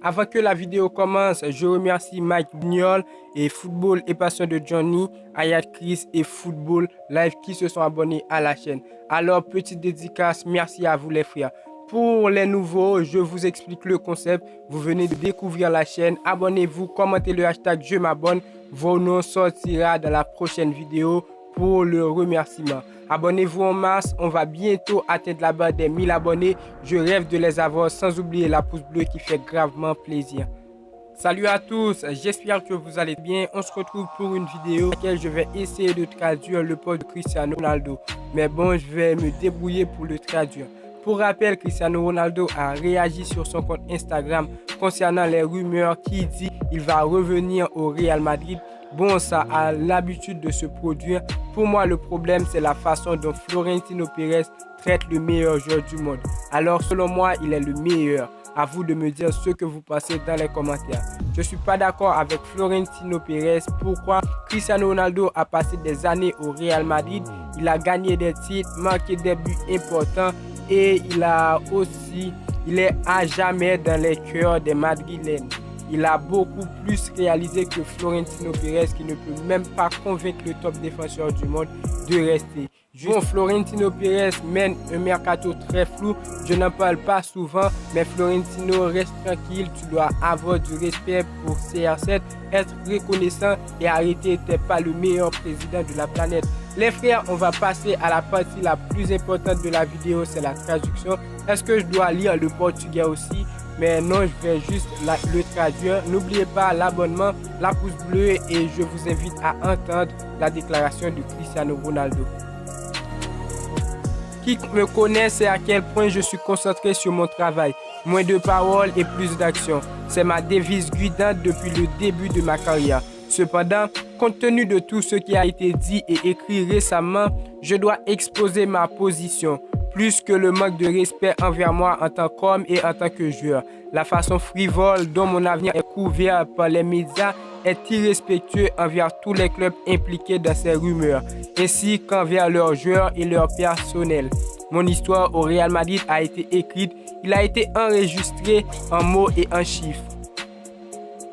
Avant que la vidéo commence, je remercie Mike Bignol et Football et Passion de Johnny, Ayat Chris et Football Live qui se sont abonnés à la chaîne. Alors, petite dédicace, merci à vous les frères. Pour les nouveaux, je vous explique le concept. Vous venez de découvrir la chaîne. Abonnez-vous, commentez le hashtag je m'abonne. Vos noms sortira dans la prochaine vidéo pour le remerciement. Abonnez-vous en masse, on va bientôt atteindre la barre des 1000 abonnés. Je rêve de les avoir sans oublier la pouce bleue qui fait gravement plaisir. Salut à tous, j'espère que vous allez bien. On se retrouve pour une vidéo dans laquelle je vais essayer de traduire le post de Cristiano Ronaldo. Mais bon, je vais me débrouiller pour le traduire. Pour rappel, Cristiano Ronaldo a réagi sur son compte Instagram concernant les rumeurs qui dit qu'il va revenir au Real Madrid. Bon, ça a l'habitude de se produire. Pour moi, le problème, c'est la façon dont Florentino Pérez traite le meilleur joueur du monde. Alors, selon moi, il est le meilleur. À vous de me dire ce que vous pensez dans les commentaires. Je ne suis pas d'accord avec Florentino Pérez. Pourquoi? Cristiano Ronaldo a passé des années au Real Madrid. Il a gagné des titres, marqué des buts importants et il est à jamais dans les cœurs des Madrilènes. Il a beaucoup plus réalisé que Florentino Pérez qui ne peut même pas convaincre le top défenseur du monde de rester. Bon, Florentino Pérez mène un mercato très flou, je n'en parle pas souvent, mais Florentino, reste tranquille, tu dois avoir du respect pour CR7, être reconnaissant et arrêter, t'es pas le meilleur président de la planète. Les frères, on va passer à la partie la plus importante de la vidéo, c'est la traduction. Est-ce que je dois lire le portugais aussi? Mais non, je vais juste le traduire. N'oubliez pas l'abonnement, la pouce bleue et je vous invite à entendre la déclaration de Cristiano Ronaldo. Qui me connaît sait à quel point je suis concentré sur mon travail. Moins de paroles et plus d'action. C'est ma devise guidante depuis le début de ma carrière. Cependant, compte tenu de tout ce qui a été dit et écrit récemment, je dois exposer ma position. Plus que le manque de respect envers moi en tant qu'homme et en tant que joueur. La façon frivole dont mon avenir est couvert par les médias est irrespectueux envers tous les clubs impliqués dans ces rumeurs, ainsi qu'envers leurs joueurs et leur personnel. Mon histoire au Real Madrid a été écrite, il a été enregistré en mots et en chiffres,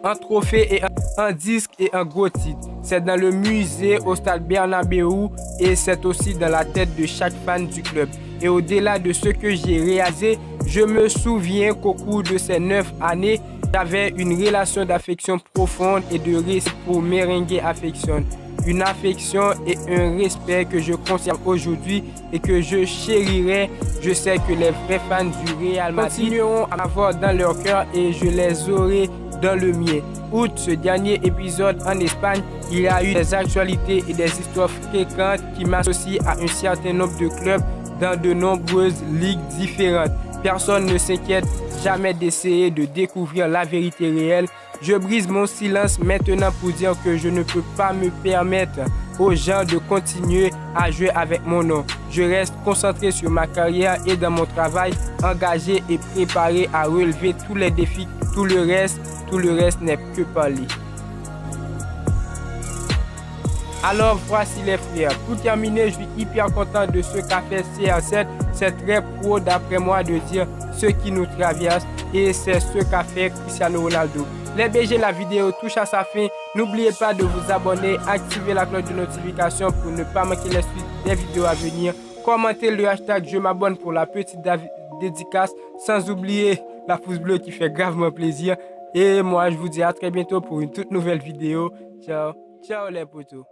en trophée et en disque et en gros titre. C'est dans le musée au stade Bernabéu et c'est aussi dans la tête de chaque fan du club. Et au-delà de ce que j'ai réalisé, je me souviens qu'au cours de ces 9 années, j'avais une relation d'affection profonde et de respect pour Merengue Affection. Une affection et un respect que je conserve aujourd'hui et que je chérirai. Je sais que les vrais fans du Real Madrid continueront à m'avoir dans leur cœur et je les aurai dans le mien. Outre ce dernier épisode en Espagne, il y a eu des actualités et des histoires fréquentes qui m'associent à un certain nombre de clubs dans de nombreuses ligues différentes. Personne ne s'inquiète jamais d'essayer de découvrir la vérité réelle. Je brise mon silence maintenant pour dire que je ne peux pas me permettre aux gens de continuer à jouer avec mon nom. Je reste concentré sur ma carrière et dans mon travail, engagé et préparé à relever tous les défis. Tout le reste n'est que parler. Alors voici les frères, pour terminer, je suis hyper content de ce qu'a fait CR7. C'est très pro d'après moi de dire ce qui nous traverse et c'est ce qu'a fait Cristiano Ronaldo. Les BG, la vidéo touche à sa fin. N'oubliez pas de vous abonner, activer la cloche de notification pour ne pas manquer les suites des vidéos à venir. Commentez le hashtag je m'abonne pour la petite dédicace, sans oublier la pouce bleue qui fait gravement plaisir. Et moi je vous dis à très bientôt pour une toute nouvelle vidéo. Ciao, ciao les potos.